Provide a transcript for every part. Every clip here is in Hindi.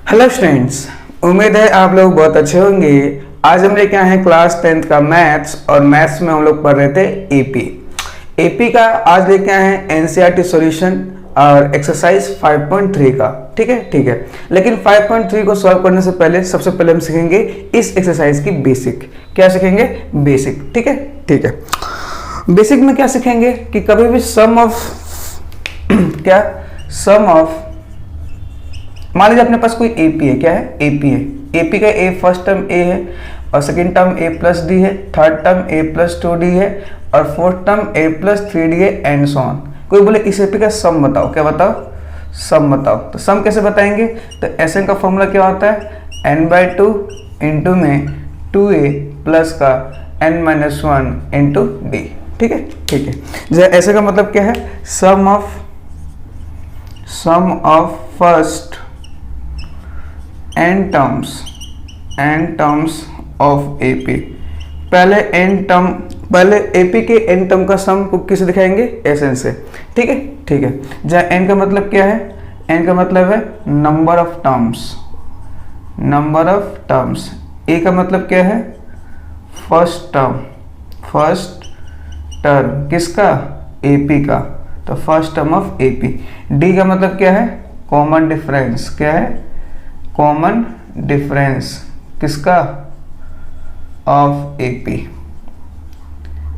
हेलो स्टूडेंट्स, उम्मीद है आप लोग बहुत अच्छे होंगे। आज हम लेके आए हैं क्लास 10th का मैथ्स और मैथ्स में हम लोग पढ़ रहे थे एपी का। आज लेके आए हैं एनसीईआरटी सॉल्यूशन और एक्सरसाइज 5.3 का। ठीक है। लेकिन 5.3 को सॉल्व करने से पहले सबसे पहले हम सीखेंगे इस एक्सरसाइज की बेसिक। क्या सीखेंगे? बेसिक। ठीक है। बेसिक में क्या सीखेंगे कि कभी भी सम ऑफ मान लीजिए अपने पास कोई एपी है। क्या है? एपी है। एपी का ए फर्स्ट टर्म ए है और सेकंड टर्म ए प्लस डी है, थर्ड टर्म ए प्लस 2d है और फोर्थ टर्म ए प्लस 3d है एंड सो ऑन। कोई बोले इस एपी का सम बताओ। क्या बताओ? सम बताओ। तो सम कैसे बताएंगे? तो एसएन का फॉर्मूला क्या होता है? n/2 इंटू में 2a प्लस का n-1 इंटू d। ठीक है। ऐसे का मतलब क्या है? Sum of first n terms of AP. पहले एपी के n टर्म का सम को किसे दिखाएंगे? एसएन से। ठीक है। जहाँ n का मतलब क्या है? n का मतलब है नंबर ऑफ टर्म्स। ए का मतलब क्या है? फर्स्ट टर्म किसका? एपी का। तो first term of AP. D का मतलब क्या है? Common difference. क्या है? कॉमन डिफरेंस किसका? Of AP.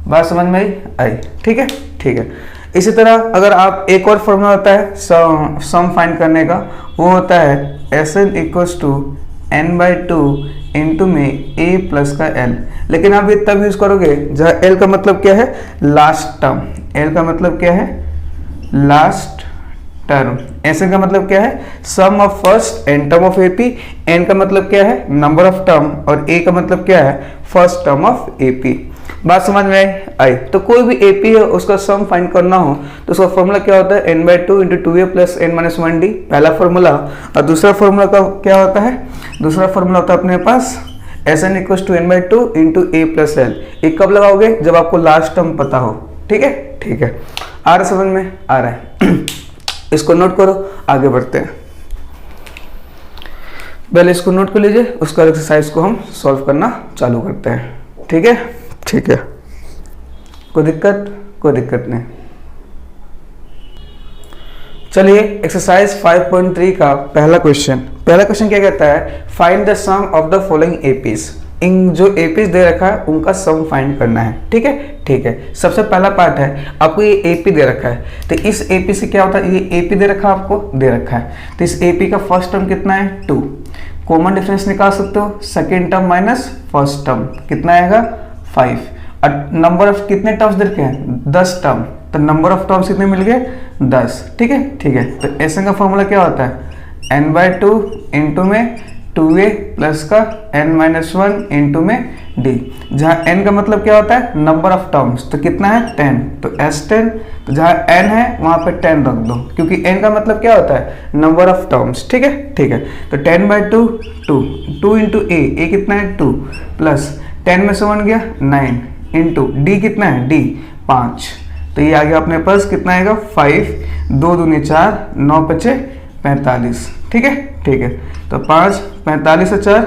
बात समझ में आई? ठीक है। इसी तरह अगर आप एक और फॉर्मूला होता है सम फाइंड करने का, वो होता है Sn equals to n/2 into में a प्लस का l। लेकिन आप ये तब यूज करोगे जहाँ l का मतलब क्या है? Last term. l का मतलब क्या है? Last term. ऐसे का मतलब क्या है? Sum of first n term of AP. N का मतलब क्या है? Number of term. और ए का मतलब क्या है? First term of AP. बात समझ में आई? तो कोई भी एपी है उसका सम फाइंड करना हो तो उसका फॉर्मूला क्या होता है? n/2 into 2a plus n-1d, पहला फॉर्मूला। और दूसरा फॉर्मूला का क्या होता है? दूसरा फॉर्मूला होता है अपने पास Sn equals to n/2 into a plus l। ये कब लगाओगे? जब आपको लास्ट टर्म पता हो। ठीक है। आ रहा समझ में? आ रहा है। इसको नोट करो, आगे बढ़ते हैं। पहले इसको नोट कर लीजिए, उसका एक्सरसाइज को हम सॉल्व करना चालू करते हैं। ठीक है। कोई दिक्कत नहीं। चलिए एक्सरसाइज 5.3 का पहला क्वेश्चन क्या कहता है? Find the sum of the following APs. इन जो एपीज दे रखा है उनका सम फाइंड करना है। ठीक है। सबसे पहला पार्ट है, आपको ये एपी दे रखा है। तो इस एपी से क्या होता है? ये एपी दे रखा है, आपको दे रखा है। तो इस एपी का फर्स्ट टर्म कितना है? 2। कॉमन डिफरेंस निकाल सकते हो, second term minus first term कितना आएगा? 5। और नंबर ऑफ कितने टर्म्स दे रखे हैं? 10 टर्म। तो नंबर ऑफ टर्म्स कितने मिल गए? 10। ठीक है। तो ऐसे का फॉर्मूला क्या होता है? n/2 इंटू में 2a प्लस का n-1 इंटू में d। जहाँ n का मतलब क्या होता है? Number of terms. तो कितना है? 10। तो S10। तो जहाँ n है वहाँ पे 10 रख दो, क्योंकि n का मतलब क्या होता है? Number of terms. ठीक है। तो 10/2 2 इंटू a कितना है? 2 प्लस 10 में से 1 गया 9 इंटू d कितना है? d 5। तो ये आ गया अपने पास कितना आएगा? 5 2 दूनी 4 9 5 45। ठीक है। तो 5 45 से 4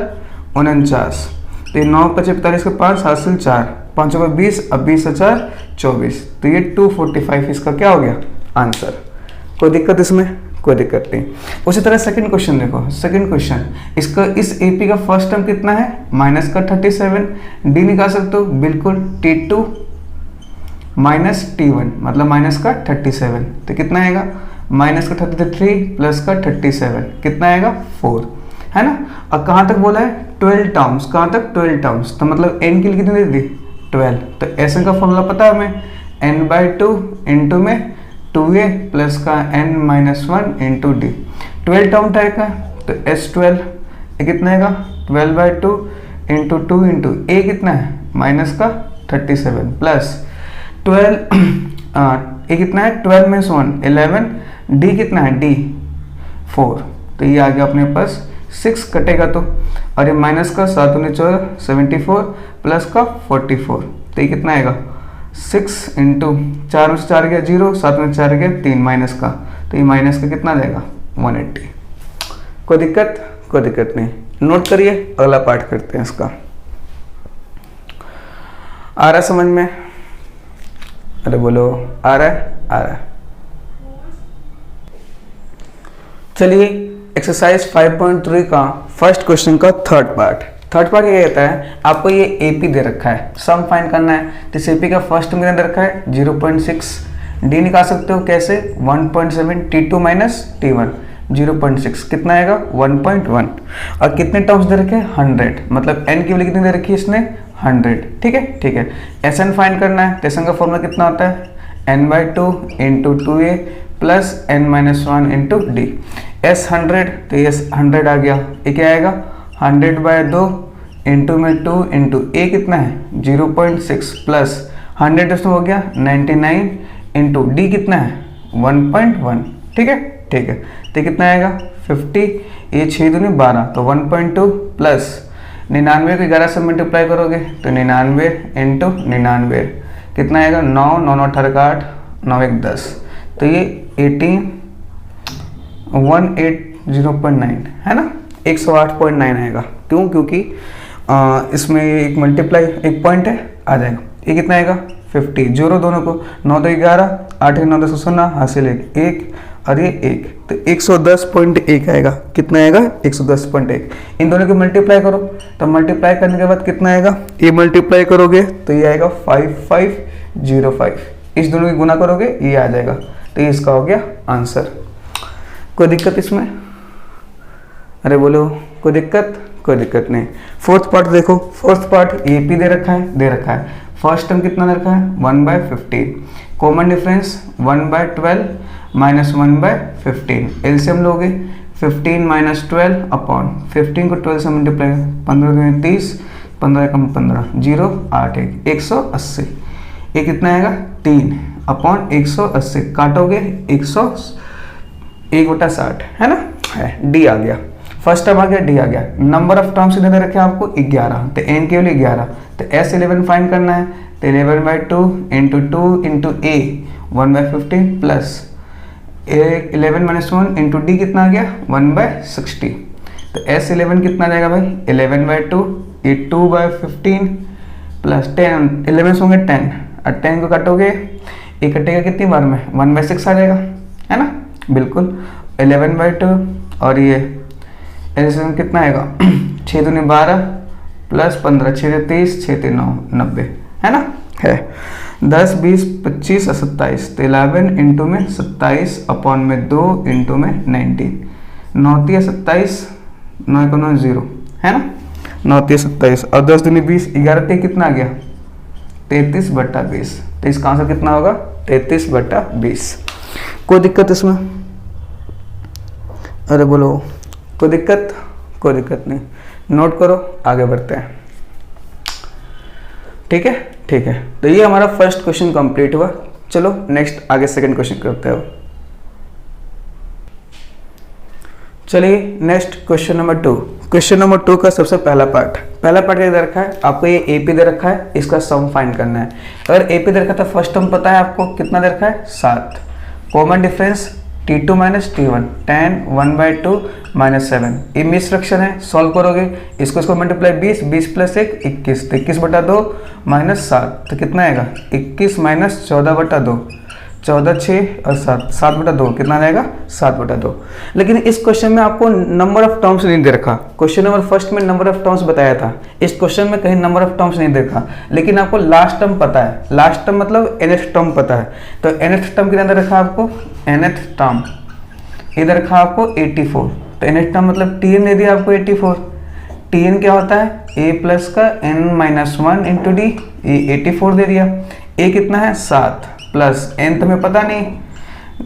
49। तो ये 9 5 45 का 5 हासिल 4 5 का 20 अब 20 से 4 24। तो ये 245 इसका क्या हो गया? आंसर। कोई दिक्कत इसमें? कोई दिक्कत नहीं। उसी तरह सेकंड क्वेश्चन देखो। सेकंड क्वेश्चन इसका, इस एपी का फर्स्ट टर्म कितना है? माइनस का 37। डी निकाल सकते हो बिल्कुल। T2 माइनस T1 मतलब माइनस का 37। तो कितना आएगा? माइनस का 33 प्लस का 37 कितना आएगा? 4, है ना। और कहाँ तक बोला है? 12 टर्म्स। कहाँ तक? 12 टर्म्स। तो मतलब n के लिए कितनी दे दी? 12। तो ऐसे का फॉर्मूला पता है हमें? n/2 इंटू में 2a प्लस का n-1 into d। 12 term type का, तो S12 ये कितना आएगा? 12/2 इंटू 2 इंटू a कितना है? माइनस का 37 प्लस 12 ये कितना है? 12 में 1 11। d कितना है? d 4। तो ये आ गया अपने पास 6 कटेगा तो, और ये माइनस का 7 × 4 74 प्लस का 44। तो ये कितना आएगा? 6 इंटू 4 में 4 गया 0, 7 में 4 गया 3 माइनस का, तो ये माइनस का कितना देगा 180। कोई कोई दिक्कत नहीं, नोट करिए, अगला पार्ट करते हैं इसका। आ रहा समझ में? अरे बोलो, आ रहा है? आ रहा है। चलिए एक्सरसाइज 5.3 का फर्स्ट क्वेश्चन का थर्ड पार्ट क्या कहता है, आपको ये एपी दे रखा है, सम फाइंड करना है। तो इस एपी का फर्स्ट टर्म दे रखा है 0.6, डी निकाल सकते हो कैसे, 1.7, T2 माइनस T1, 0.6 कितना आएगा 1.1, और कितने टर्म्स दे रखे हैं 100, मतलब n की वैल्यू कितनी दे रखी है इसने 100। ठीक है ठीक है। Sn फाइंड करना है, तो Sn का फॉर्मूला कितना होता है n/2 into 2a plus n-1 into D. S 100, तो ये 100 आ गया, ये क्या आएगा 100/2 इंटू में 2 इंटू a कितना है 0.6 प्लस 100 इसमें हो गया 99 इंटू डी कितना है 1.1। ठीक है ठीक है। तो कितना आएगा 50, ये 6 दूनी 12, तो 1.2 प्लस 99 को 11 से मल्टीप्लाई करोगे तो 99 इंटू 99 कितना आएगा 9, 9 18 का 8, 9 1 10, तो ये 180.9 है ना, 108.9 आएगा। क्यों? क्योंकि इसमें एक मल्टीप्लाई एक पॉइंट है, आ जाएगा। ये कितना आएगा 50, जोड़ो दोनों को, 9 2 11, 8 9 10 16, हासिल 1 और ये 1, तो 110.1 आएगा। कितना आएगा 110.1। इन दोनों को मल्टीप्लाई करो, तो मल्टीप्लाई करने के बाद कितना आएगा, ये मल्टीप्लाई करोगे तो ये आएगा 5505, इस दोनों की गुना करोगे ये आ जाएगा, तो ये इसका हो गया आंसर। कोई दिक्कत इसमें? अरे बोलो, कोई दिक्कत? कोई दिक्कत नहीं। फोर्थ पार्ट देखो, फोर्थ पार्ट ए पी दे रखा है। फर्स्ट टर्म कितना दे रखा है 1/15, कॉमन डिफरेंस 1/12 माइनस 1/15, एलसीएम लोगे 15 माइनस 12 अपॉन 15 को 12 से मल्टीप्लाई, 15 में 30, 15 कम 15, 0 8 1, 180, ये कितना आएगा 3 अपॉन 180, काटोगे 1/60 है ना, है डी आ गया। फर्स्ट टर्म आ गया, डी आ गया। नंबर ऑफ टर्म्स इधर दे रखे आपको 11, तो एन केवल 11, तो एस 11 फाइंड करना है, तो 11/2 इंटू 2 इंटू ए 1/15 प्लस 11 माइनस 1 इंटू डी कितना आ गया 1/60, तो एस 11 कितना जाएगा भाई 11/2, ये 2/15 प्लस 10, 11 होंगे 10, और 10 को काटोगे, ये कटेगा कितनी बार में 1/6 आ जाएगा, है ना, बिल्कुल 11/2, और ये एलसीएम कितना आएगा 6 दूनी 12 प्लस 15, 6 30, 6 9 90, है ना, है 10 20 25 और 27, तो 11 इंटू में 27 अपॉन में 2 इंटू में 19, 9 3 27, 9 को 9 0, है ना, 9 3 27, और 10 दूनी 20, 11 3 कितना आ गया 33/20, तो इसका आंसर कितना होगा 33/20। कोई दिक्कत इसमें? अरे बोलो, कोई दिक्कत? कोई दिक्कत नहीं, नोट करो, आगे बढ़ते हैं। ठीक है ठीक है। तो ये हमारा फर्स्ट क्वेश्चन कंप्लीट हुआ। चलो नेक्स्ट आगे सेकंड क्वेश्चन करते हो। चलिए next question number 2। Question number 2 का सबसे पहला पार्ट क्या दे रखा है आपको, ये एपी दे रखा है, इसका सम फाइंड करना है। अगर एपी दे रखा था, फर्स्ट टर्म पता है आपको कितना दे रखा है 7, common difference T2 minus T1, tan 1/2 minus 7, ये मिस फ्रैक्शन है, सॉल्व करोगे इसको मल्टीप्लाई 20, 20 प्लस 1 21, तो 21/2 माइनस 7, तो कितना आएगा 21 माइनस 14/2, 14 6 और 7, 7/2 कितना आएगा 7/2। लेकिन इस क्वेश्चन में आपको नंबर ऑफ टर्म्स नहीं दे रखा। क्वेश्चन नंबर फर्स्ट में नंबर ऑफ टर्म्स बताया था, इस क्वेश्चन में कहीं नंबर ऑफ टर्म्स नहीं देखा, लेकिन आपको लास्ट टर्म पता है। लास्ट टर्म मतलब nth टर्म पता है, तो nth टर्म कितना दे रखा आपको, nth टर्म इधर रखा आपको 84, तो nth टर्म मतलब tn दे दिया आपको 84। tn क्या होता है a प्लस का n-1 इंटू डी, ये 84 दे दिया। a कितना है 7 प्लस n तो हमें पता नहीं,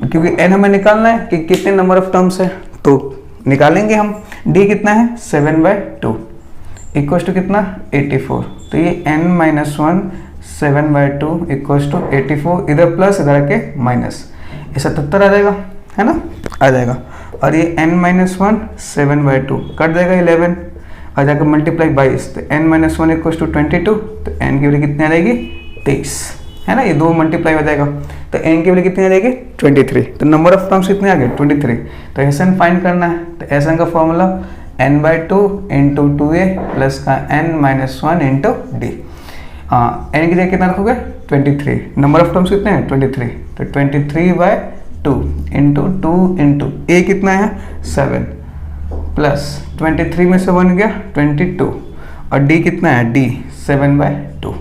क्योंकि n हमें निकालना है कि कितने नंबर ऑफ टर्म्स है, तो निकालेंगे हम। d कितना है 7/2 इक्वल टू कितना 84, तो ये n-1 7/2 इक्वल टू 84, इधर प्लस इधर के माइनस, ये 77 आ जाएगा, है ना, आ जाएगा। और ये n-1 7/2 कट जाएगा 11 आ जाकर मल्टीप्लाई 22, तो n-1 इक्वल टू 22, तो n की वैल्यू कितनी आ जाएगी 23, है ना, ये 2 मल्टीप्लाई हो जाएगा, तो n की वैल्यू कितनी आ जाएगी 23, तो नंबर ऑफ टर्म्स कितने आ गए 23। तो Sn फाइंड करना है, तो Sn का formula n/2 into 2a plus का n-1 इंटू डी। हाँ, n की जगह कितना रखोगे 23, नंबर ऑफ टर्म्स कितने हैं 23, तो 23/2 इंटू 2 इंटू a कितना है 7 प्लस 23 में से 1 गया 22 और d कितना है d 7/2,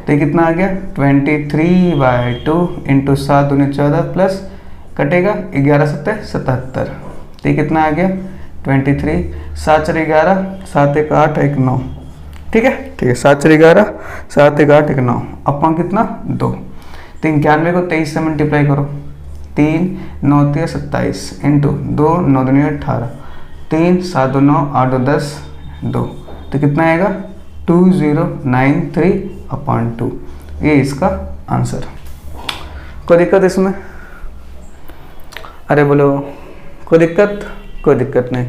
तो ये कितना आ गया 23/2 इंटू 7 दूनी 14 प्लस कटेगा 11 7 77, तो ये कितना आ गया 23, 7 4 11, 7 1 8 1 9, ठीक है 7 4 11, 7 1 8 1 9 अपन कितना 2, तो 91 को 23 से मल्टीप्लाई करो, 3 9 3 27 इंटू 2 9 2 18, 3 7 2 9 8 2 10 2, तो कितना आएगा 2093/2, ये इसका आंसर। कोई दिक्कत इसमें? अरे बोलो कोई दिक्कत नहीं,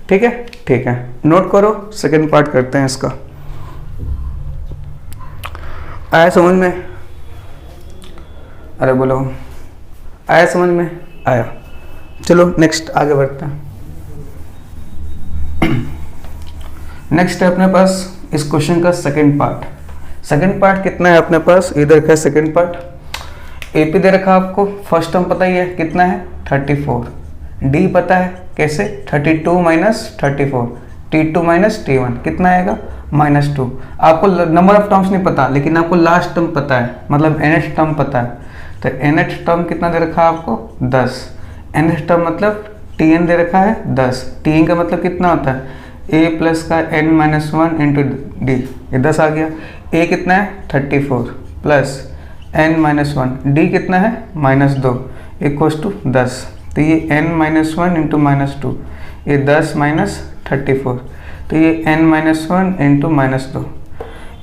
ठीक है नोट करो, सेकंड पार्ट करते हैं इसका। आया समझ में? अरे बोलो आया समझ में? आया। चलो नेक्स्ट आगे बढ़ते हैं। नेक्स्ट है अपने पास इस क्वेश्चन का सेकंड पार्ट कितना है अपने पास, इधर रखा है सेकंड पार्ट। एपी दे रखा आपको, फर्स्ट टर्म पता ही है कितना है 34, डी पता है कैसे 32 - 34, T2 - T1 कितना आएगा -2। आपको नंबर ऑफ टर्म्स नहीं पता, लेकिन आपको लास्ट टर्म पता है, मतलब nth टर्म पता है, तो nth टर्म कितना दे रखा है आपको 10, nth टर्म मतलब Tn दे रखा है 10, Tn का मतलब कितना होता है a प्लस का n-1 इंटू डी, ये 10 आ गया। a कितना है 34 प्लस n-1, d कितना है -2 इक्वल्स टू 10, तो ये n-1 इंटू -2, ये 10 - 34, तो ये n-1 इंटू -2,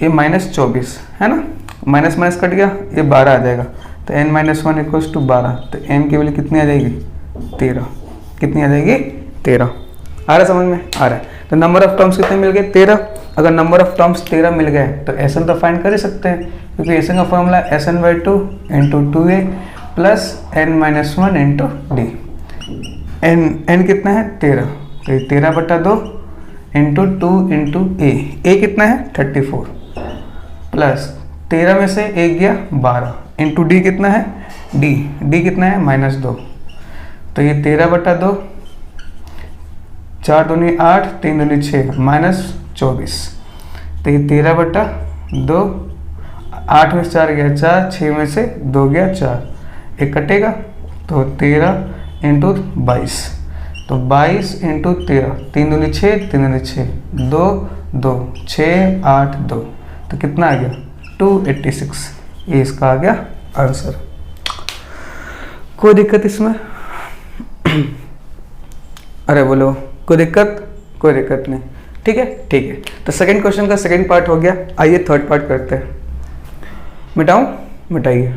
ये -24 है ना, माइनस माइनस कट गया, ये 12 आ जाएगा, तो n-1 इक्वल्स टू 12, तो n की वैल्यू कितनी आ जाएगी 13, कितनी आ जाएगी 13। आ रहा समझ में? आ रहा है। तो नंबर ऑफ टर्म्स कितने मिल गए 13, अगर नंबर ऑफ टर्म्स 13 मिल गए तो एस एन तो फाइंड कर ही सकते हैं, क्योंकि एस एन का formula SN/2 into 2a plus n-1 into D. n कितना है 13, तो ये 13/2 इंटू 2 इंटू a कितना है 34 प्लस 13 में से 1 गया 12 इंटू डी कितना है d कितना है -2, तो ये 13/2, 4 दूनी 8 3 दूनी 6 -24, तो ये 13/2, 8 में से 4 गया 4, 6 में से 2 गया 4, एक कटेगा तो 13 इंटू 22, तो 22 इंटू 13, 3 दूनी 6 3 दूनी 6, 2 2 6 8 2, तो कितना आ गया 286, ये इसका आ गया आंसर। कोई दिक्कत इसमें? अरे बोलो कोई दिक्कत नहीं, ठीक है। तो सेकंड क्वेश्चन का सेकंड पार्ट हो गया, आइए थर्ड पार्ट करते हैं। मिटाइए।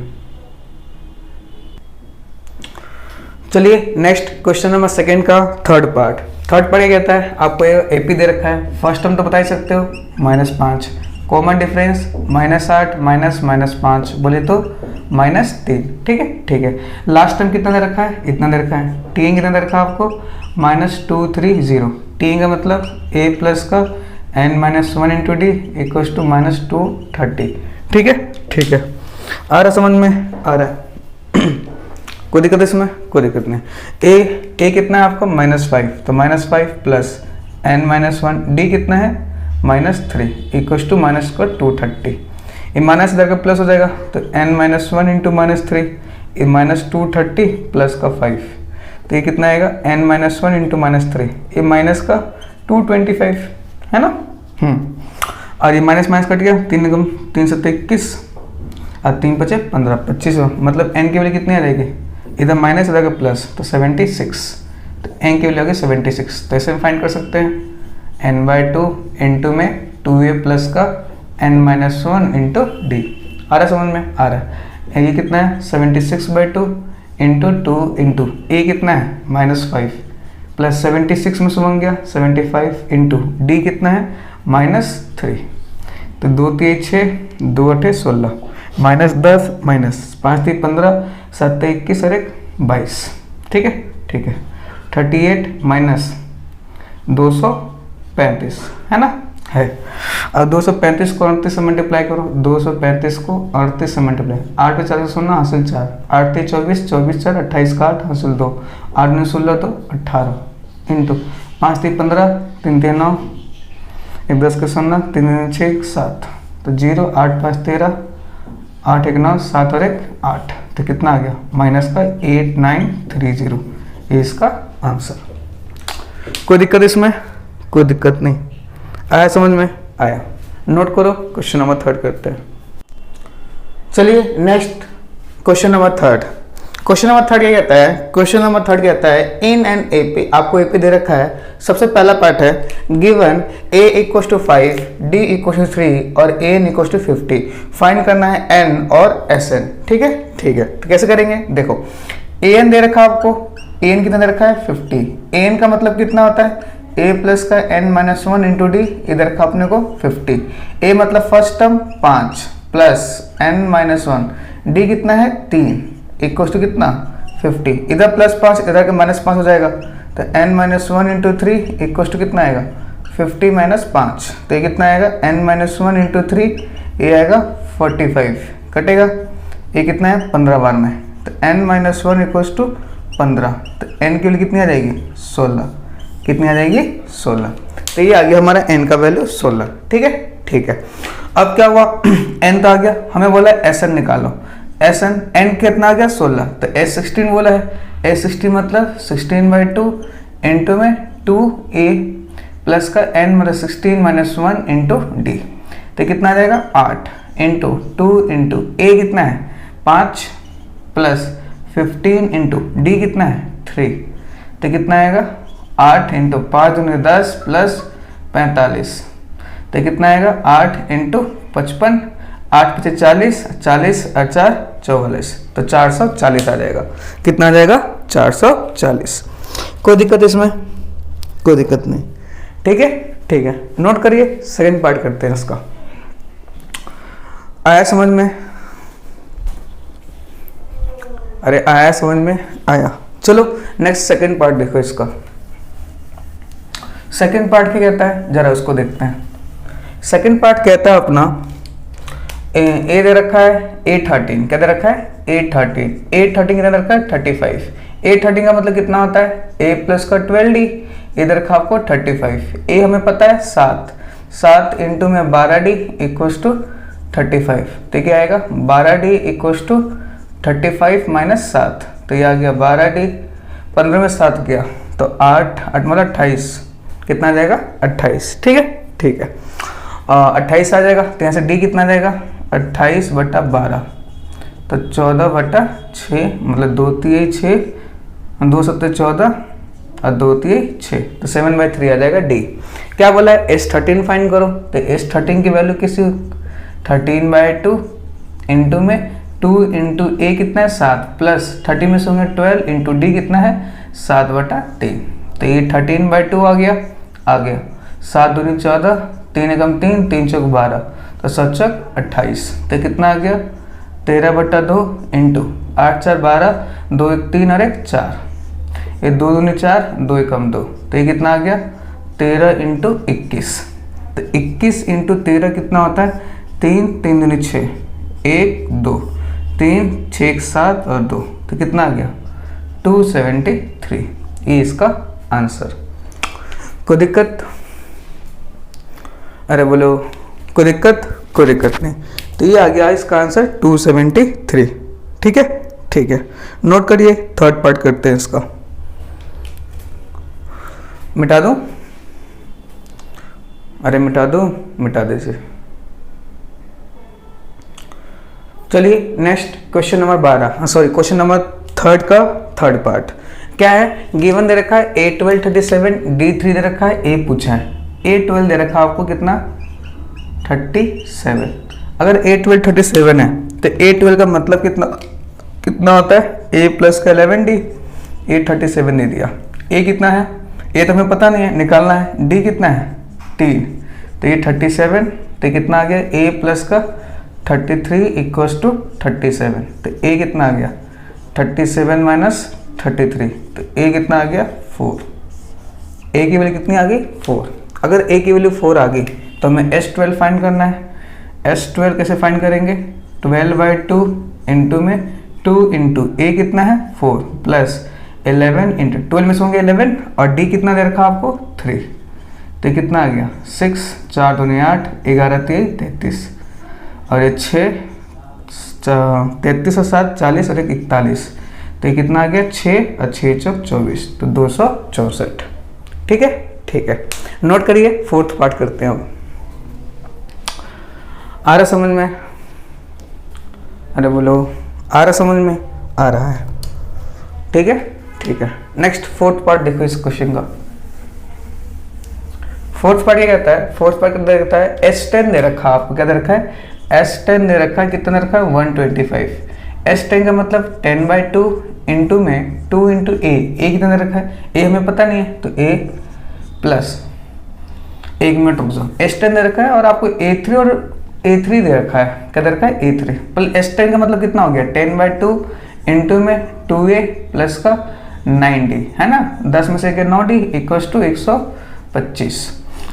चलिए नेक्स्ट क्वेश्चन नंबर सेकंड का थर्ड पार्ट क्या कहता है, आपको ये एपी दे रखा है, फर्स्ट टर्म तो बता ही सकते हो -5, कॉमन डिफरेंस -8 -5 बोले तो -3, ठीक है। लास्ट टर्म कितना दे रखा है, इतना दे रखा है। टी कितना दे रखा है आपको -230, टी का मतलब a प्लस का n-1 into D equals to -230, ठीक है। आ रहा समझ में? आ रहा है। कोई दिक्कत इसमें? कोई दिक्कत नहीं। a कितना है आपका -5, तो -5 प्लस n-1, डी कितना है -3 इक्वल्स टू -230, ये माइनस इधर का प्लस हो जाएगा, तो n-1 इंटू -3, ये -230 प्लस का 5, तो ये कितना आएगा n-1 इंटू -3, ये माइनस का 225 है ना। और ये माइनस कट गया, 3 7 21 और 3 5 15, 25, मतलब n की वैल्यू कितनी आ जाएगी, इधर माइनस इधर का प्लस, तो 76, तो n की वैल्यू आ गई 76, तो ऐसे फाइंड कर सकते हैं n/2 इंटू में 2a प्लस का n-1 इंटू डी। आ रहा समझ में? आ रहा है। ये कितना है 76/2 इंटू 2 इंटू a कितना है -5 प्लस 76 में से 1 गया 75 इंटू डी कितना है -3, तो 2 3 6 2 8 16 -10 -5 3 15 7 21 और 1 22, ठीक है। 38 - 235 है ना, है। अब 235 को 38 से मल्टीप्लाई करो, 235 को 38 से मल्टीप्लाई, 8 पे 4 16 हासिल 4, 8 3 24, 24 4 28 का 8 हासिल 2, 8 9 16 तो 18 इंटू 5 3 15, 3 3 9, 1 10 के 16, 3 3 6 7, तो 0 8 5 13, 8 1 9 7 और 1 8, तो कितना आ गया माइनस का 8930, ये इसका आंसर। कोई दिक्कत इसमें? कोई दिक्कत नहीं, आया समझ में? आया। नोट करो, क्वेश्चन नंबर 3 करते हैं। चलिए next question number 3। Question number 3 क्या कहता है? क्वेश्चन नंबर 3 कहता है इन एन एपी, आपको एपी दे रखा है। सबसे पहला पार्ट है गिवन a = 5, d = 3 और an = 50, फाइंड करना है n और sn। ठीक है, ठीक है। तो कैसे करेंगे? देखो an दे रखा है आपको, an कितना दे रखा है 50, an का मतलब कितना होता है a प्लस का n-1 इंटू डी, इधर रखा अपने को 50, a मतलब first term 5 plus n-1, d कितना है 3 इक्वल टू कितना 50, इधर प्लस 5 इधर के -5 हो जाएगा, तो n-1 इंटू 3 इक्वल टू कितना आएगा 50 - 5, तो ये कितना आएगा n-1 इंटू 3, ये आएगा 45, कटेगा, ये कितना है 15 बार में, तो n-1 इक्वल टू 15, तो n के लिए कितनी आ जाएगी 16, कितनी आ जाएगी 16, तो ये आ गया हमारा n का वैल्यू 16। ठीक है, ठीक है। अब क्या हुआ n तो आ गया, हमें बोला sn निकालो, sn n कितना आ गया 16, तो s16 बोला है, s16 मतलब 16/2 इंटू में 2a प्लस का n मतलब 16 - 1 इंटू डी, तो कितना आ जाएगा 8 इंटू 2 इंटू a कितना है 5 प्लस 15 इंटू डी कितना है 3, तो कितना आएगा 8 इंटू 5 दूनी 10 प्लस 45, तो कितना आएगा 8 इंटू 55, 8 पीछे 40, 40 और 4 44, तो 440 आ जाएगा। कितना आ जाएगा 440। कोई दिक्कत इसमें? कोई दिक्कत नहीं। ठीक है, ठीक है। नोट करिए, सेकंड पार्ट करते हैं इसका। आया समझ में? अरे आया समझ में? आया। चलो नेक्स्ट सेकंड पार्ट देखो इसका। सेकंड पार्ट क्या कहता है जरा उसको देखते हैं। सेकंड पार्ट कहता है अपना ए दे रखा है A13, क्या दे रखा है A13, A13 कितना दे रखा है 35, A13 का मतलब कितना होता है A प्लस का 12D, इधर रखा आपको 35, A हमें पता है 7 इंटू में 12D इक्वल्स टू 35, तो क्या आएगा 12D इक्वल्स टू 35 - 7, तो ये आ गया 12D, 15 में 7 गया तो 8 मतलब 28, कितना आ जाएगा 28। ठीक है, ठीक है। 28 आ जाएगा, तो यहाँ से D कितना आ जाएगा 28/12, तो 14/6 मतलब 2 3 6, 2 7 14 और 2 3 6, तो 7/3 आ जाएगा D। क्या बोला है S13 फाइंड करो, तो S13 की वैल्यू किसी 13/2 इंटू में 2 इंटू A कितना है 7 प्लस 30 में से होंगे 12 इंटू D कितना है 7/3, तो ये 13/2 आ गया 7 दूनी 14, 3 एकम 3, 3 चौक 12, तो 7 चौक 28, तो कितना आ गया 13/2 इंटू 8 4 12, 2 1 3 और 1 4, ये 2 दूनी 4, 2 एकम 2, तो ये कितना आ गया 13 इंटू 21, तो 21 इंटू 13 कितना होता है 3 3 दूनी 6, 1 2 3 6 7 और 2, तो कितना आ गया 273, ये इसका आंसर। कोई दिक्कत? अरे बोलो कोई दिक्कत? कोई दिक्कत नहीं। तो ये आ गया इसका आंसर 273। ठीक है, ठीक है। नोट करिए, थर्ड पार्ट करते हैं इसका। मिटा दूं? अरे मिटा दूं? मिटा दीजिए। चलिए next question number 12, sorry question number 3 का थर्ड पार्ट क्या है। गिवन दे रखा है A12 37, D3 दे रखा है, A पूछा है। A12 दे रखा है आपको कितना 37, अगर A12 37 है तो A12 का मतलब कितना होता है A प्लस का 11D, A 37 दे दिया। A कितना है A तो हमें पता नहीं है, निकालना है। D कितना है 3, तो ये 37, तो कितना आ गया A प्लस का 33 इक्वल्स टू 37, तो A कितना आ गया 37 - 33, तो A कितना आ गया 4। ए की वैल्यू कितनी आ गई 4। अगर ए की वैल्यू 4 आ गई तो हमें S12 फाइंड करना है। S12 कैसे फाइंड करेंगे, 12/2 इंटू में 2 इंटू ए कितना है 4 प्लस 11 इंटू 12 में से होंगे 11 और डी कितना दे रखा आपको 3, तो ये कितना आ गया 6, 4 दूनी 8, 11 3 33 और ये 6 33 और 7 40 और 1 41, तो ये कितना आ गया 6 और 6 चौक 24, तो 264। ठीक है, ठीक है, नोट करिए। फोर्थ पार्ट करते हैं अब। आ रहा समझ में? अरे बोलो, आ रहा समझ में? आ रहा है, ठीक है, ठीक है। नेक्स्ट फोर्थ पार्ट देखो इस क्वेश्चन का। फोर्थ पार्ट क्या कहता है, फोर्थ पार्ट क्या कहता है, S10 दे रखा आपको, क्या दे रखा है S10 दे रखा है, कितना रखा है 125। S10 का मतलब 10/2 इंटू में 2 इंटू ए कितना दे रखा है, ए हमें पता नहीं है, तो ए प्लस 1 मिनट रुक जाओ, S10 दे रखा है और आपको A3 और A3 दे रखा है, क्या दे रखा है A3 प्लस S10 का मतलब कितना हो गया 10/2 इंटू में 2a प्लस का 9d है ना, 10 में से 9d इक्वल्स टू 125।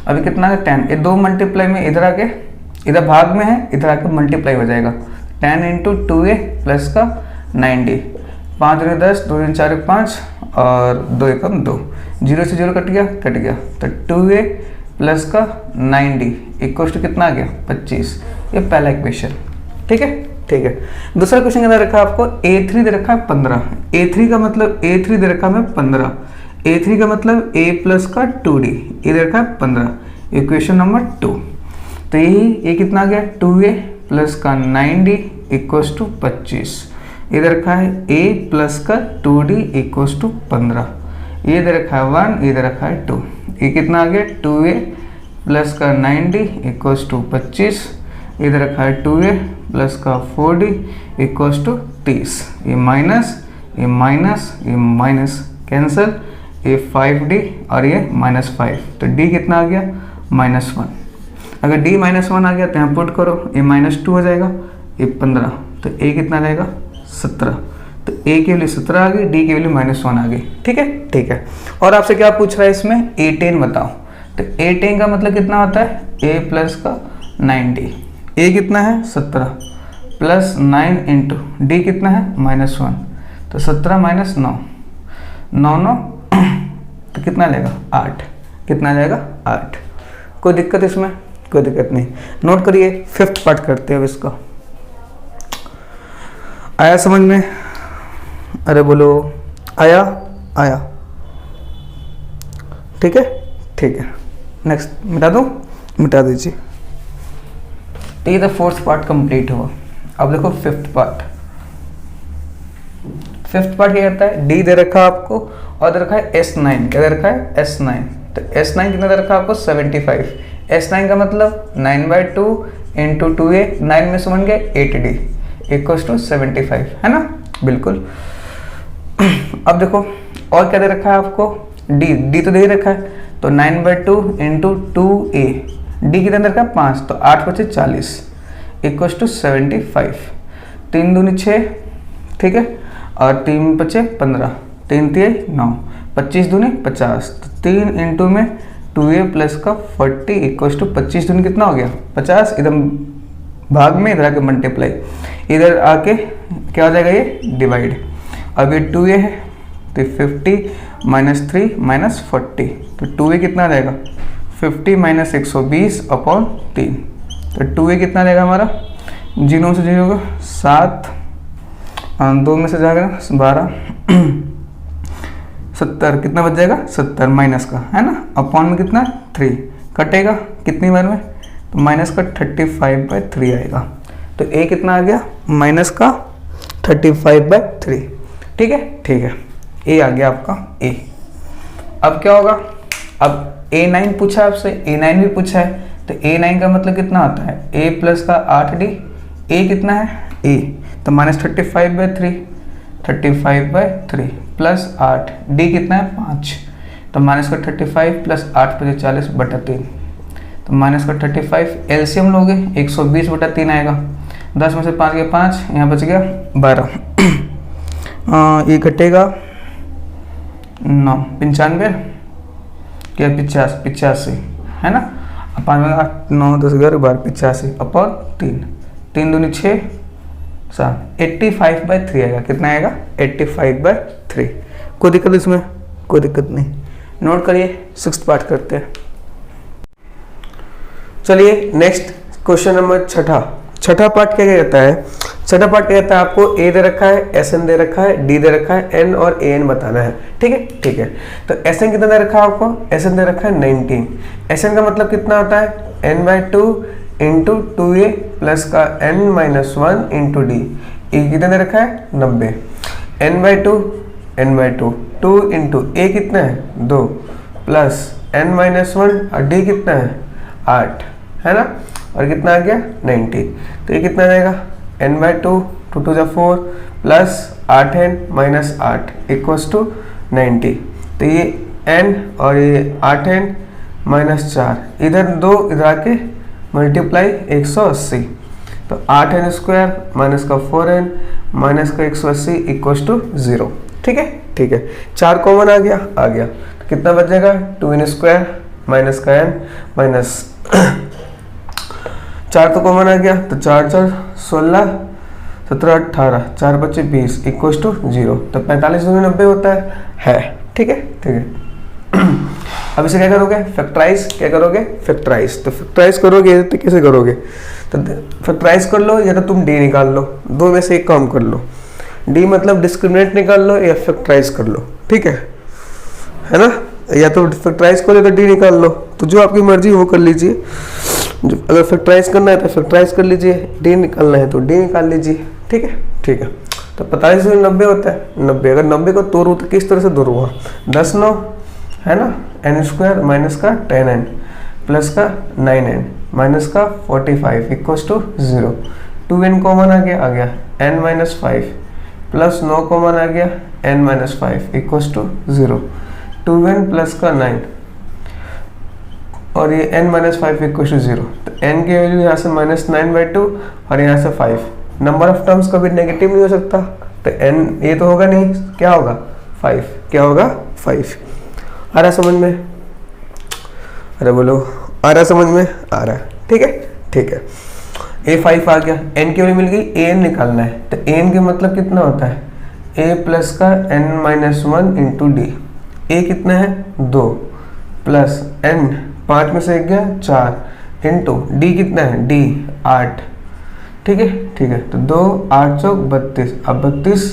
अभी कितना है 10, ये 2 मल्टीप्लाई में इधर आके, इधर भाग में है, इधर आके मल्टीप्लाई हो जाएगा 10 इंटू 2a प्लस का 9d, 5 दूनी 10, 2 दूनी 4 5 और 2 एकम 2, 0 से 0 कट गया, तो 2a प्लस का 9d इक्वल्स टू कितना आ गया 25। ये पहला इक्वेशन, ठीक है, ठीक है। दूसरा क्वेश्चन क्या दे रखा है आपको, A3 दे रखा है 15, A3 का मतलब A3 दे रखा है 15, A3 का मतलब a प्लस का 2d, ये दे रखा है 15, इक्वेशन नंबर 2। तो ये कितना आ गया 2a प्लस का 9d इक्वल्स टू 25, ये दे रखा है a प्लस का 2d इक्वल्स टू 15, ये दे रखा है 1, ये दे रखा है 2, ये कितना आ गया 2a प्लस का 9d इक्वल्स टू 25, ये दे रखा है 2a प्लस का 4d इक्वल्स टू 30, ये माइनस ये माइनस ये माइनस कैंसिल, ये 5d और ये -5, तो d कितना आ गया -1। अगर d -1 आ गया तो यहाँ पुट करो, ये -2 हो जाएगा, ये 15, तो a कितना रहेगा 17, तो a की वैल्यू 17 आ गई, d की वैल्यू -1 आ गई, ठीक है, ठीक है। और आपसे क्या पूछ रहा है इसमें A10 बताओ, तो A10 का मतलब कितना होता है a प्लस का 9d, a कितना है 17 प्लस 9 इंटू डी कितना है -1, तो 17 - 9, 9 तो कितना लेगा 8, कितना लेगा 8। कोई दिक्कत इसमें? कोई दिक्कत नहीं, नोट करिए। फिफ्थ पार्ट करते हैं अब इसका। आया समझ में? अरे बोलो, आया? आया, ठीक है, ठीक है। नेक्स्ट मिटा दूँ? मिटा दीजिए। तो ये तो फोर्थ पार्ट कंप्लीट हुआ। अब देखो फिफ्थ पार्ट। फिफ्थ पार्ट क्या कहता है, डी दे रखा है आपको और दे रखा है S9, क्या दे रखा है S9, तो S9 कितना दे रखा है आपको 75, S9 का मतलब 9/2 इंटू 2a, 9 में से बन गया 8d इक्वल्स टू 75, है ना, बिल्कुल। अब देखो और क्या दे रखा है आपको, डी तो दे ही रखा है, तो 9/2 इंटू 2a, डी कितना दे रखा है 5, तो 8 बचे 40 इक्वल्स टू 75, 3 दूनी 6, ठीक है, और 3 बचे 15, 3 3 9, 25 दूनी 50, तो 3 इंटू में 2a प्लस का 40 इक्वल्स टू 25 दूनी कितना हो गया 50, एकदम भाग में, इधर आके मल्टीप्लाई, इधर आके क्या हो जाएगा ये डिवाइड। अब ये 2a है तो 50 - 3 - 40, तो 2a कितना आ जाएगा 50 - 120 अपॉन 3, तो 2a कितना रहेगा हमारा, 0 से 0 होगा 7, 2 में से जाएगा 12, 70, कितना बच जाएगा 70 माइनस का, है ना, अपॉन में कितना 3 कटेगा कितनी बार में, तो माइनस का 35/3 आएगा, तो a कितना आ गया माइनस का 35/3, ठीक है, ठीक है, a आ गया आपका a। अब क्या होगा, अब A9 पूछा आपसे, A9 भी पूछा है, तो A9 का मतलब कितना होता है a प्लस का 8d, a कितना है a, तो -35/3, 35/3 प्लस 8, d कितना है 5, तो माइनस का 35 प्लस 8 बजे 40/3, तो माइनस का 35, एलसीएम लोगे 120/3 आएगा, 10 में से 5 गया 5, यहाँ बच गया 12, ये घटेगा 9, 95, क्या 85 है ना, अब 5 में 8 9 10 11 12 85 अपॉन 3, 3 दूनी 6 7 85/3 आएगा। कितना आएगा 85/3। कोई दिक्कत इसमें? कोई दिक्कत नहीं। नोट करिए, 6th पार्ट करते हैं। चलिए नेक्स्ट क्वेश्चन नंबर छठा पार्ट क्या कहता है? छठा पार्ट क्या कहता है? आपको ए दे रखा है, एस एन दे रखा है, डी दे रखा है, एन और ए एन बताना है। ठीक है ठीक है। तो एस एन कितना दे रखा है आपको? एस एन दे रखा है 19। एस एन का मतलब कितना होता है? n/2 इंटू 2a प्लस का n-1 इंटू डी। ए कितना दे रखा है? 90। n/2 2 इंटू ए कितना है? 2 प्लस n-1 और डी कितना है? 8 है ना, और कितना आ गया? 90। तो ये कितना आएगा? n/2 2 2 4 plus 8n minus 8 equals to 90। तो ये n और ये 8n माइनस 4, इधर 2 इधर आके मल्टीप्लाई 180। तो 8n स्क्वायर माइनस का 4n माइनस का 180 इक्वल्स टू 0। ठीक है ठीक है। 4 कॉमन आ गया। तो कितना बचेगा? 2n स्क्वायर माइनस का n माइनस 4 तो कॉमन आ गया, तो 4 4 16 17 18 4 बचे 20 इक्वल्स टू 0। तो 45 दूनी 90 होता है। ठीक है ठीक है। अब इसे क्या करोगे? फैक्टराइज। क्या करोगे? फैक्टराइज। तो फैक्टराइज करोगे तो कैसे करोगे? तो फैक्टराइज कर लो या तो तुम डी निकाल लो, दो में से एक काम कर लो। डी मतलब डिस्क्रिमिनेंट निकाल लो या फैक्टराइज कर लो। ठीक है ना, या तो फैक्टराइज करो तो डी निकाल लो, तो जो आपकी मर्जी वो कर लीजिए। अगर फैक्टराइज करना है तो फैक्टराइज कर लीजिए, डी निकालना है तो डी निकाल लीजिए। ठीक है ठीक है। तो 45 में 90 होता है 90। अगर 90 को तोड़ूँ तो किस तरह से तोड़ूँगा? 10 9 है ना, n स्क्वायर माइनस का 10n प्लस का 9n माइनस का 45 इक्वल्स टू 0। 2n कॉमन आ गया n माइनस 5 प्लस 9 कॉमन आ गया n minus 5 equals to 0। 2n plus का 9 और ये n माइनस 5 इक्वल्स टू 0। तो n की वैल्यू यहाँ से -9/2 और यहाँ से 5। नंबर ऑफ टर्म्स कभी नेगेटिव नहीं हो सकता, तो n ये तो होगा नहीं, क्या होगा? 5। क्या होगा? 5। आ रहा समझ में? अरे बोलो, आ रहा समझ में? आ रहा है। ठीक है ठीक है। a 5 आ गया, n की वैल्यू मिल गई, an निकालना है। तो an के मतलब कितना होता है? a प्लस का n-1 इंटू डी। a कितना है? 2 प्लस n 5 में से 1 गया 4 इंटू डी कितना है? डी 8। ठीक है ठीक है। तो 2 8 चौक 32, अब 32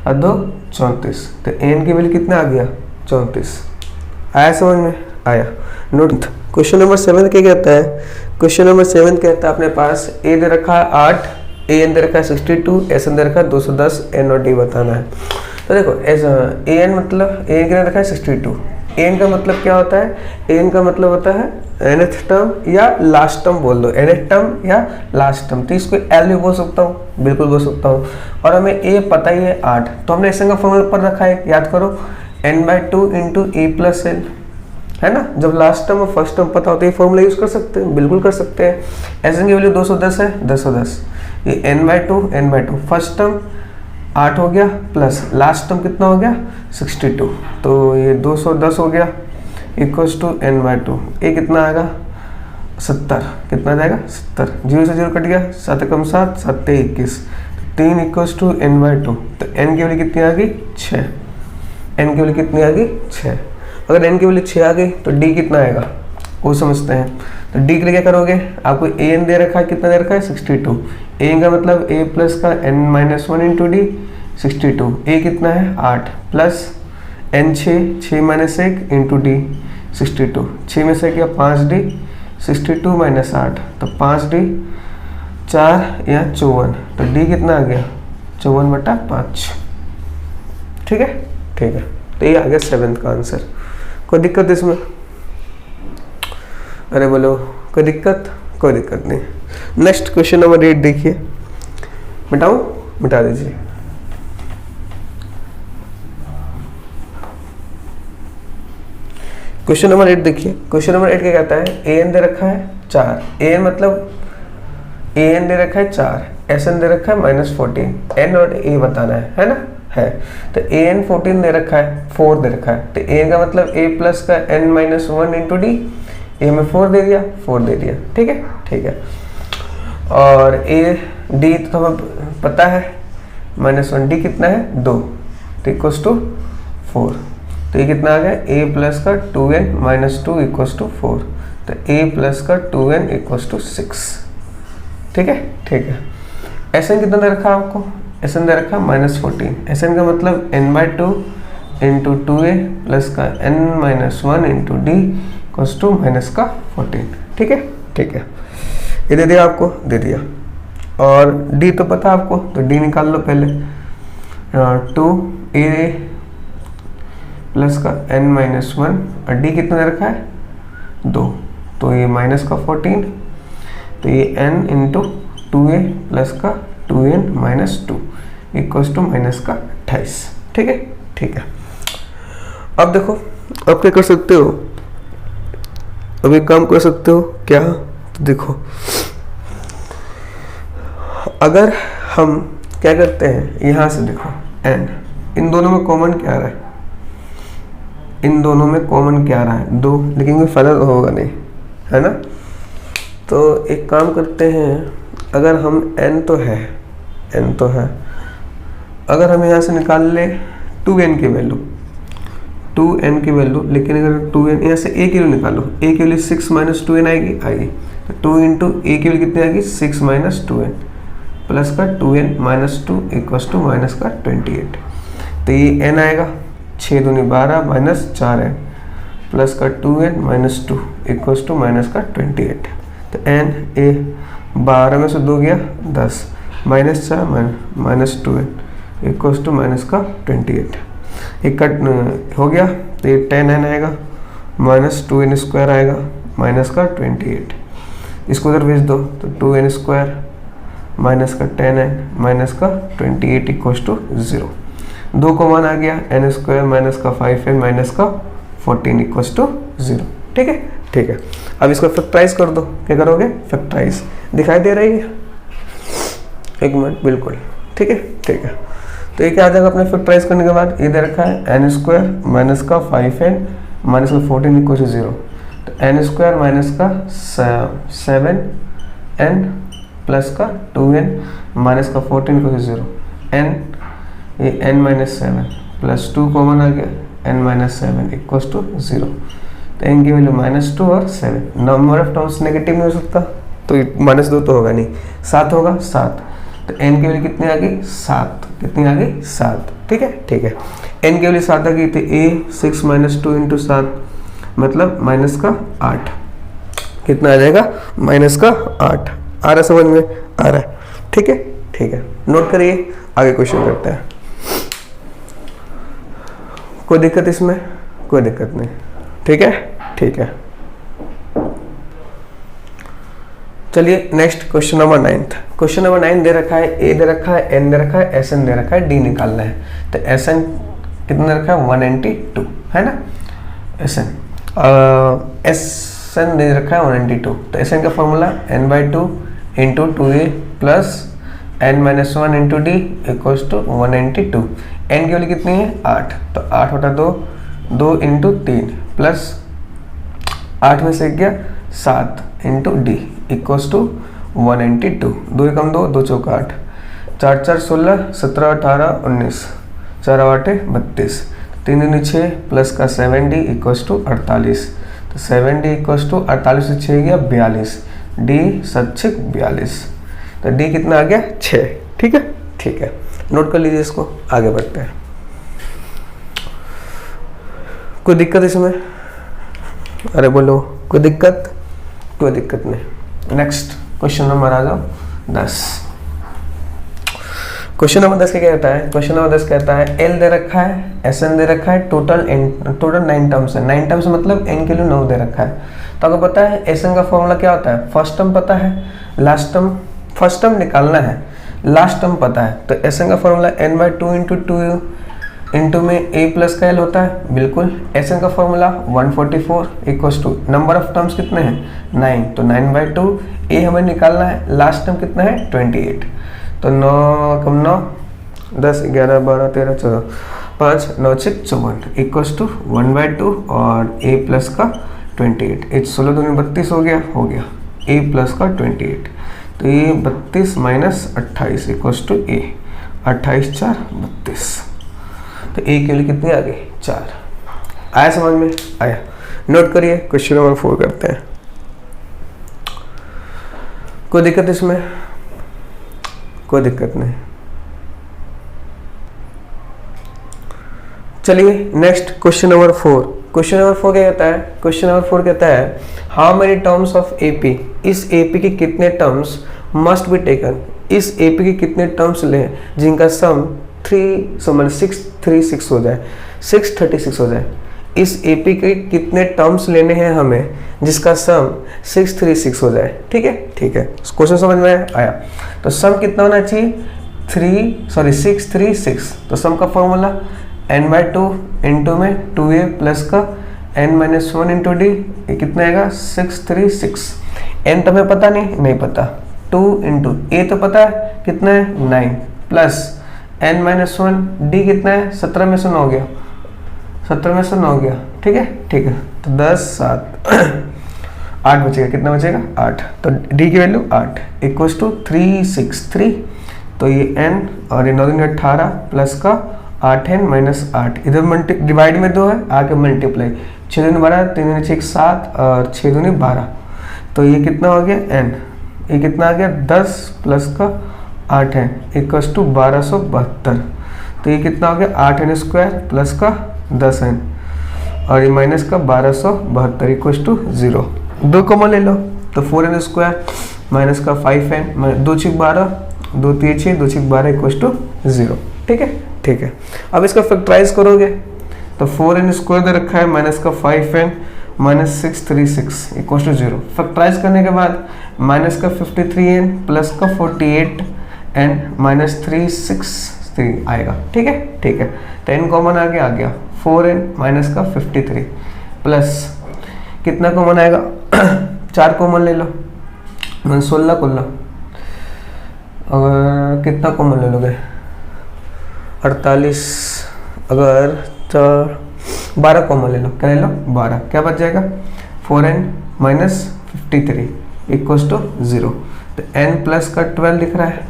और 2 34। तो n की वैल्यू कितना आ गया? 34। आया समझ में? आया। नोट। क्वेश्चन नंबर 7 क्या कहता है? क्वेश्चन नंबर 7 कहता है अपने पास a दे रखा है 8, an दे रखा है 62, sn दे रखा है 210, n और d बताना है। तो देखो an मतलब an क्या रखा है? 62। an का मतलब क्या होता है? an का मतलब होता है nth टर्म या लास्ट टर्म बोल दो, nth टर्म या लास्ट टर्म। तो इसको l भी बोल सकता हूँ, बिल्कुल बोल सकता हूँ। और हमें a पता ही है 8, तो हमने sn का फॉर्मूला पर रखा है, याद करो n/2 into e plus L, है ना। जब लास्ट टर्म और फर्स्ट टर्म पता होता है ये फॉर्मूला यूज कर सकते हैं, बिल्कुल कर सकते हैं। sn की वैल्यू 210 है, 210। ये n/2 फर्स्ट टर्म 8 हो गया प्लस लास्ट टर्म कितना हो गया? 62। तो ये 210 हो गया इक्वल्स टू n/2। ये कितना आएगा? 70। कितना जाएगा? 70। 0 से 0 कट गया, 7 कम 7 7 21, 3 इक्वल्स टू n/2। तो n की वैल्यू कितनी आ गई? 6। n की वैल्यू कितनी आ गई? 6। अगर n की वैल्यू 6 आ गई तो d कितना आएगा वो समझते हैं। तो d के लिए क्या करोगे? आपको an दे रखा है, कितना दे रखा है? 62। an का मतलब a प्लस का n-1 इंटू डी 62। a कितना है? 8 plus n 6 minus 1 into D 62। 6 में से क्या? 5d 62 माइनस 8, तो 5d 4 या 54। तो d कितना आ गया? 54/5। ठीक है ठीक है। तो ये आ गया 7th का आंसर। कोई दिक्कत इसमें? अरे बोलो, कोई दिक्कत? कोई दिक्कत नहीं। नेक्स्ट क्वेश्चन नंबर 8 देखिए। मिटाऊं? मिटा दीजिए। क्वेश्चन नंबर 8 देखिए। क्वेश्चन नंबर 8 क्या कहता है? an दे रखा है 4, an मतलब an दे रखा है 4, sn दे रखा है -14, n और a बताना है ना, है। तो ए एन 14 दे रखा है, 4 दे रखा है, तो ए का मतलब ए प्लस का एन माइनस 1 इंटू डी, ए में 4 दे दिया, 4 दे दिया, ठीक है, ठीक है। और ए डी तो हमें पता है -1 डी कितना है 2, तो इक्वस टू 4, तो ये कितना आ गया ए प्लस का 2n माइनस 2 इक्वस टू 4, तो ए प्लस का 2n इक्वस टू 6, ठीक है, ठीक है। एस एन कितना दे रखा है आपको, एस एन दे रखा -14, एस एन का मतलब n/2 इंटू 2a प्लस का n minus 1 into D equals to minus का 14, ठीक है, ठीक है। ये दे दिया आपको, दे दिया। और d तो पता है आपको, तो d निकाल लो पहले, 2a प्लस का n माइनस 1 और d कितना दे रखा है 2, तो ये माइनस का 14, तो ये n इंटू 2a प्लस का 2n minus 2 equals to minus का 28, ठीक है, ठीक है। अब देखो, अब क्या कर सकते हो, अब एक काम कर सकते हो क्या, तो देखो अगर हम क्या करते हैं, यहाँ से देखो n, इन दोनों में कॉमन क्या आ रहा है, इन दोनों में कॉमन क्या आ रहा है 2, लेकिन कोई फायदा तो होगा नहीं, है ना। तो एक काम करते हैं, अगर हम n तो है, अगर हम यहाँ से निकाल ले 2n की वैल्यू, 2n की वैल्यू, लेकिन अगर 2n यहाँ से a की वैल्यू निकालो, a की वैल्यू 6 माइनस 2n आएगी, तो 2 इंटू a की वैल्यू कितनी आएगी 6 माइनस 2n प्लस का 2n minus 2 equals to minus का 28, तो ये n आएगा 6 दूनी 12 माइनस 4n प्लस का 2n minus 2 equals to minus का 28, तो n a 12 में से 2 गया 10 minus 4 minus 2n equals to minus का 28, एक कट हो गया, तो ये 10n आएगा माइनस 2n स्क्वायर आएगा माइनस का 28, इसको उधर भेज दो, तो 2n स्क्वायर माइनस का 10n माइनस का 28 इक्वस टू 0, 2 को मान आ गया, n स्क्वायर माइनस का 5n माइनस का 14 इक्वस टू 0, ठीक है, ठीक है। अब इसको फैक्टराइज कर दो, क्या करोगे फैक्टराइज, दिखाई दे रही है, एक मिनट, बिल्कुल, ठीक है, ठीक है। तो ये क्या आ जाएगा अपने फैक्टराइज करने के बाद, ये दे रखा है n स्क्वायर माइनस का 5n माइनस का 14 इक्वल टू 0, तो n स्क्वायर माइनस का 7n प्लस का 2n माइनस का 14 इक्वल टू 0, n ये n माइनस 7 प्लस 2 कॉमन आ गया, n माइनस 7 इक्वल टू 0, तो n की वैल्यू -2 और 7, नंबर ऑफ टर्म्स नेगेटिव नहीं हो सकता, तो -2 तो होगा नहीं, 7 होगा 7, तो n की वैल्यू कितनी आ गई 7, कितनी आ गई 7, ठीक है, ठीक है। n की वैल्यू 7 आ गई, तो a 6 माइनस 2 इंटू 7 मतलब माइनस का 8, कितना आ जाएगा माइनस का 8, आ रहा समझ में, आ रहा है, ठीक है, ठीक है। नोट करिए, आगे क्वेश्चन करते हैं। कोई दिक्कत इसमें, कोई दिक्कत नहीं, ठीक है, ठीक है। चलिए next question number 9। Question number 9 दे रखा है, ए दे रखा है, एन दे रखा है, एस एन दे रखा है, डी निकालना है। तो एस एन कितना दे रखा है 192, है ना, एस एन दे रखा है 192, तो एस एन का formula n/2 into 2a plus n minus 1 into D equals to 192, n की वैल्यू कितनी है 8, तो 8 बटा 2, 2 इंटू 3 प्लस 8 में से गया 7 इंटू डी इक्वल्स टू 192, 2 एकम 2, 2 चौका 8, 4 4 16, 17 18 19, 4 8 32, 3 दूनी 6 प्लस का 7d इक्वल्स टू 48, तो 7d इक्वल्स टू 48 से 6 गया 42, d 7 6 42, तो d कितना आ गया 6, ठीक है, ठीक है। नोट कर लीजिए इसको, आगे बढ़ते हैं। कोई दिक्कत इसमें, अरे बोलो कोई दिक्कत, कोई दिक्कत नहीं। नेक्स्ट क्वेश्चन नंबर आ जाओ 10। क्वेश्चन नंबर 10 क्या कहता है, क्वेश्चन नंबर 10 कहता है एल दे रखा है, एस एन दे रखा है, टोटल 9 टर्म्स है, 9 टर्म्स मतलब एन के लिए 9 दे रखा है। तो आपको पता है एस एन का फॉर्मूला क्या होता है, फर्स्ट टर्म पता है, लास्ट टर्म, फर्स्ट टर्म निकालना है, लास्ट टर्म पता है, तो एस एन का फॉर्मूला n/2 इंटू 2 इंटू में a प्लस का l होता है, बिल्कुल। एस एन का formula 144 equals to number of terms कितने हैं 9, तो 9/2, a हमें निकालना है, लास्ट टर्म कितना है 28, तो 9 कम 9 10 11 12 13 14 5 9 6 54 इक्वल्स टू 1/2 और a प्लस का 28। 16 दूनी 32 हो गया a प्लस का 28। तो ये 32 माइनस 28 इक्वल्स टू a। 28 4 32। तो a के लिए कितनी आ गई 4। आया समझ में? आया। नोट करिए, क्वेश्चन नंबर 4 करते हैं। कोई दिक्कत इसमें? कोई दिक्कत नहीं। चलिए next question number 4। Question number 4 क्या कहता है? क्वेश्चन नंबर 4 कहता है how many terms of AP, इस एपी के कितने टर्म्स मस्ट बी टेकन, इस एपी के कितने टर्म्स लें जिनका सम 636 हो जाए, 636 हो जाए। इस एपी के कितने टर्म्स लेने हैं हमें जिसका सम 636 हो जाए। ठीक है, ठीक है, क्वेश्चन समझ में आया? तो सम कितना होना चाहिए? 636। तो सम का फॉर्मूला n/2 इंटू में 2a प्लस का n-1 इंटू डी, ये कितना आएगा 636। n तो हमें पता नहीं पता, 2 इंटू a तो पता है कितना है 9 प्लस n-1 डी कितना है 17 में से 9 हो गया, 17 में से 9 हो गया। ठीक है, ठीक है। तो 10 7 8 बचेगा, कितना बचेगा 8। तो डी की वैल्यू 8 इक्वल्स टू 363। तो ये n और ये 9 दूनी 18 प्लस का 8n माइनस 8, इधर डिवाइड में 2 है, आगे मल्टीप्लाई 6 दूनी 12 3 दूनी 6 7 और 6 दूनी 12। तो ये कितना हो गया n, ये कितना आ गया 10 प्लस का 8n इक्वल्स टू 1272। तो ये कितना हो गया 8n स्क्वायर प्लस का 10n और ये माइनस का 1272 इक्वल्स टू 0। 2 कॉमन ले लो तो 4n स्क्वायर माइनस का 5n, 2 6 12 2 3 6 2 6 12 इक्वल्स टू 0। ठीक है, ठीक है। अब इसका फैक्टराइज करोगे तो 4n स्क्वायर दे रखा है माइनस का 5n minus 636 equals to 0। Factorise करने के बाद माइनस का 53n प्लस का 48n माइनस 363 आएगा। ठीक है, ठीक है। 10 कॉमन आ गया 4n माइनस का 53 प्लस कितना कॉमन आएगा 4 कॉमन ले लो, 16 को लो। अगर कितना कॉमन ले लोगे 48, अगर 12 कॉमन ले लो, क्या ले लो 12, क्या बच जाएगा 4n माइनस 53 इक्वल्स टू 0। तो n प्लस का 12 दिख रहा है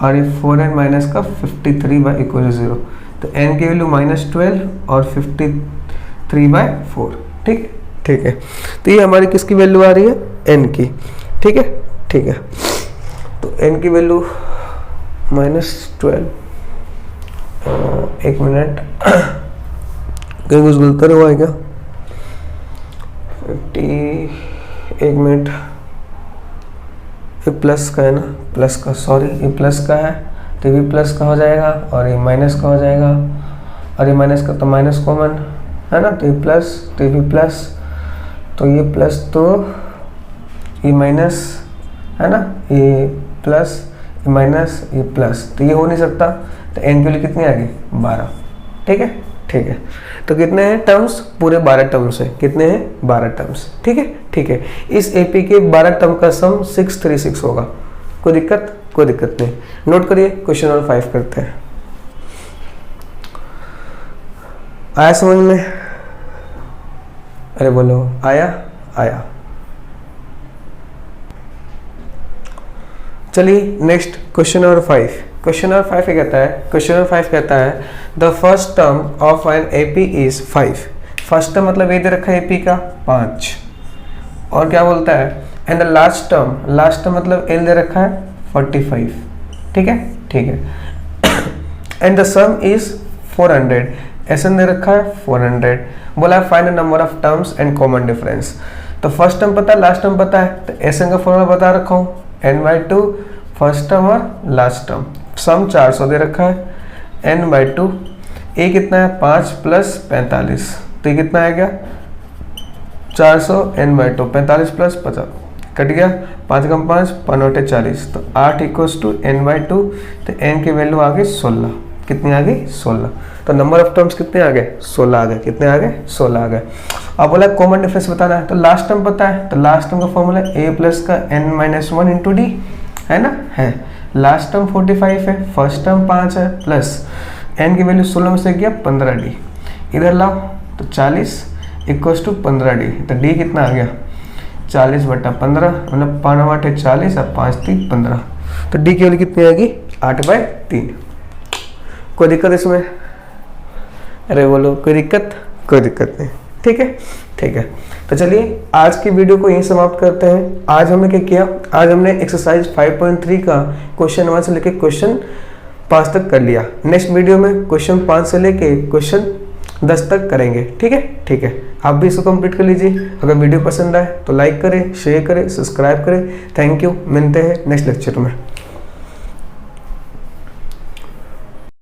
और ये 4n माइनस का 53 इक्वल टू 0। तो n की वैल्यू -12 और 53/4। ठीक है, ठीक है। तो ये हमारी किसकी वैल्यू आ रही है n की। ठीक है, ठीक है। तो n की वैल्यू -12, एक मिनट कहीं कुछ गलत हुआ है क्या? 50, एक मिनट, ये प्लस का है ना, प्लस का, सॉरी ये प्लस का है तो ये भी प्लस का हो जाएगा और ये माइनस का हो जाएगा और ये माइनस का तो माइनस कॉमन है ना, तो ये प्लस तो ये भी प्लस, तो ये प्लस तो ये माइनस है ना, ये प्लस ये माइनस ये प्लस, तो ये हो नहीं सकता। तो n के लिए कितनी आ गई 12। ठीक है, ठीक है। तो कितने हैं टर्म्स? पूरे 12 टर्म्स है। कितने हैं 12 टर्म्स। ठीक है, ठीक है। इस एपी के 12 टर्म का सम 636 होगा। कोई दिक्कत? कोई दिक्कत नहीं। नोट करिए, क्वेश्चन नंबर 5 करते हैं। आया समझ में? अरे बोलो, आया? आया। चलिए next question number 5। Question number 5 क्या कहता है? क्वेश्चन नंबर 5 कहता है the first term of an AP is 5। First term मतलब ये दे रखा है एपी का 5, और क्या बोलता है एंड द लास्ट टर्म मतलब एल दे रखा है 45। ठीक है, ठीक है। And the sum is 400, S n दे रखा है 400। बोला है find the number of terms and common difference. तो फर्स्ट टर्म पता है, लास्ट टर्म पता है, तो एसएन का फॉर्मूला बता रखा हूँ n/2 फर्स्ट टर्म और लास्ट टर्म। सम 400 दे रखा है n/2, ए कितना है 5 प्लस 45, तो ये कितना आएगा 400 n/2, 45 प्लस 50 कट गया, 5 कम 5 5 40, तो 8 इक्वल्स टू n/2। तो n की वैल्यू आ गई 16। कितनी आ गई 16। तो नंबर ऑफ टर्म्स कितने आ गए 16 आ गए। कितने आ गए 16 आ गए। अब बोला कॉमन डिफरेंस बताना है, तो लास्ट टर्म पता है, तो लास्ट टर्म का फॉर्मूला a प्लस का n-1 इंटू डी है ना, है। लास्ट टर्म 45 है, फर्स्ट टर्म 5 है, प्लस n की वैल्यू 16 में से गया 15d, इधर लाओ तो 40 इक्वल्स टू 15d, तो d कितना आ गया 40/15, मतलब 5 8 है 40 और 5 3 15, तो d की वैल्यू कितनी आएगी 8/3। कोई दिक्कत इसमें? अरे बोलो कोई दिक्कत? कोई दिक्कत नहीं, ठीक है ठीक है। तो चलिए आज की वीडियो को यहीं समाप्त करते हैं। आज हमने क्या किया, आज हमने एक्सरसाइज 5.3 का क्वेश्चन 1 से लेके क्वेश्चन 5 तक कर लिया। नेक्स्ट वीडियो में क्वेश्चन 5 से लेके क्वेश्चन 10 तक करेंगे, ठीक है ठीक है। आप भी इसको कंप्लीट कर लीजिए। अगर वीडियो पसंद आए तो लाइक करें, शेयर करें, सब्सक्राइब करें। थैंक यू, मिलते हैं नेक्स्ट लेक्चर में।